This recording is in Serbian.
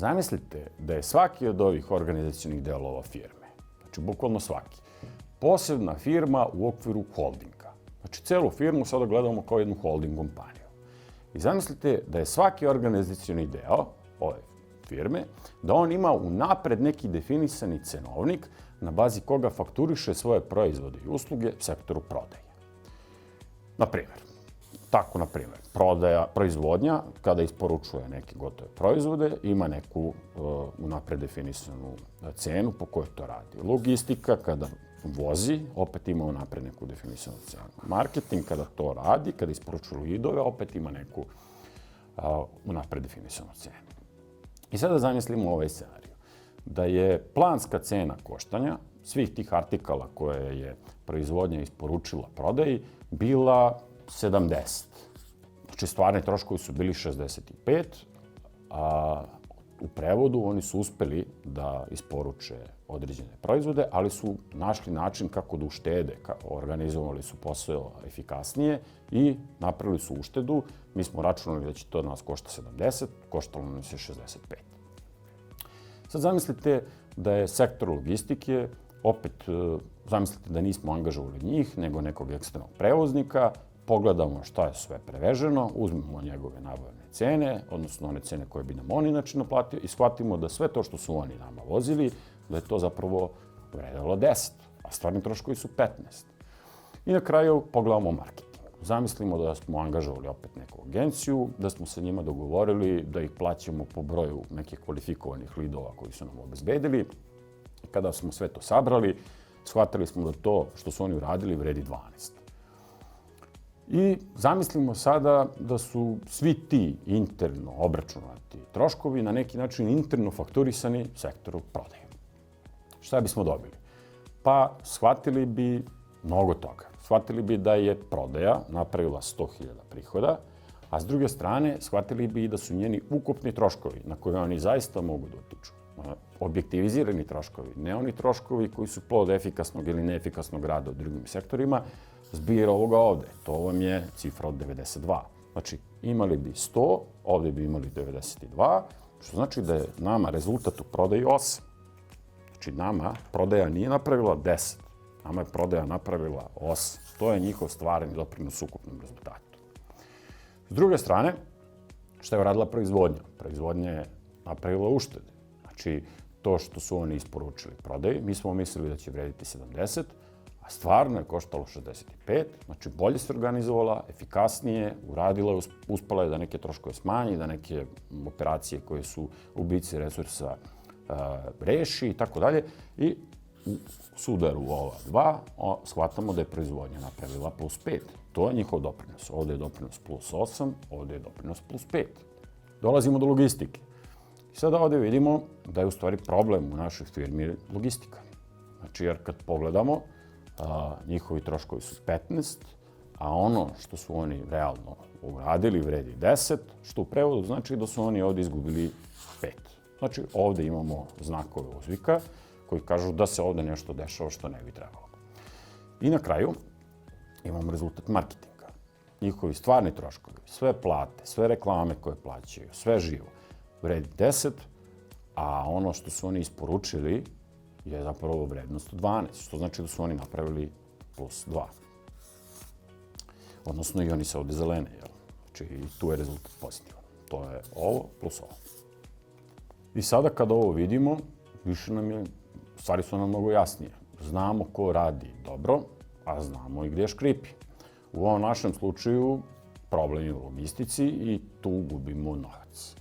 Zamislite da je svaki od ovih organizacionih delova firme, znači bukvalno svaki, posebna firma u okviru holdinga. Znači celu firmu sada gledamo kao jednu holding kompaniju. I zamislite da je svaki organizacioni deo ove firme, da on ima unapred neki definisani cenovnik na bazi koga fakturiše svoje proizvode i usluge sektoru prodaje. Na primjer, proizvodnja, kada isporučuje neke gotove proizvode, ima neku unapred definisanu cenu po kojoj to radi. Logistika, kada vozi, opet ima unapred neku definisanu cenu. Marketing, kada to radi, kada isporučuje lidove, opet ima neku unapred definisanu cenu. I sada zamislimo ovaj scenarij. Da je planska cena koštanja svih tih artikala koje je proizvodnja isporučila prodaji bila 70. Znači, stvarni troškovi su bili 65, a u prevodu oni su uspeli da isporuče određene proizvode, ali su našli način kako da uštede, organizovali su posao efikasnije i napravili su uštedu. Mi smo računali da će to nas košta 70, koštalo nas je 65. Sad zamislite da je sektor logistike, opet zamislite da nismo angažovali njih, nego nekog eksternog prevoznika, pogledamo šta je sve preveženo, uzmemo njegove nabavne cene, odnosno one cene koje bi nam on inače naplatio i shvatimo da sve to što su oni nama vozili, da je to zapravo vredelo 10, a stvarni troškovi su 15. I na kraju pogledamo marketing. Zamislimo da smo angažovali opet neku agenciju, da smo sa njima dogovorili da ih plaćamo po broju nekih kvalifikovanih lidova koji su nam obezbedili. Kada smo sve to sabrali, shvatili smo da to što su oni uradili vredi 12. I zamislimo sada da su svi ti interno obračunati troškovi na neki način interno fakturisani sektoru prodaje. Šta bismo dobili? Pa shvatili bi mnogo toga. Shvatili bi da je prodaja napravila 100.000 prihoda, a s druge strane shvatili bi da su njeni ukupni troškovi na koje oni zaista mogu da utiču. Objektivizirani troškovi, ne oni troškovi koji su plod efikasnog ili neefikasnog rada u drugim sektorima, zbir ovoga ovde. To vam je cifra od 92. Znači, imali bi 100, ovde bi imali 92, što znači da je nama rezultat u prodaji 8. Znači, nama prodaja nije napravila 10, nama je prodaja napravila 8. To je njihov stvarni doprinos ukupnom rezultatu. S druge strane, šta je uradila proizvodnja? Proizvodnja je napravila uštede. Znači, to što su oni isporučili prodaji, mi smo mislili da će vrediti 70, a stvarno je koštalo 65, znači bolje se organizovala, efikasnije, uradila, uspela je da neke troškove smanji, da neke operacije koje su ubici resursa reši i tako dalje. I u sudaru ova dva shvatamo da je proizvodnja napravila plus 5. To je njihov doprinos. Ovde je doprinos plus 8, ovde je doprinos plus 5. Dolazimo do logistike. I sada ovde vidimo da je u stvari problem u našoj firmi logistika. Znači, jer kad pogledamo, njihovi troškovi su 15, a ono što su oni realno uradili vredi 10, što u prevodu znači da su oni ovde izgubili 5. Znači, ovde imamo znakove uzvika koji kažu da se ovde nešto dešava što ne bi trebalo. I na kraju imamo rezultat marketinga. Njihovi stvarni troškovi, sve plate, sve reklame koje plaćaju, sve živo, vredi 10, a ono što su oni isporučili je zapravo vrednost 12, što znači da su oni napravili plus 2. Odnosno i oni se ovde zelene, jel? Znači i tu je rezultat pozitivan. To je ovo plus ovo. I sada kada ovo vidimo, više nam je, stvari su nam mnogo jasnije. Znamo ko radi dobro, a znamo i gdje škripi. U ovom našem slučaju problem je u logistici i tu gubimo novac.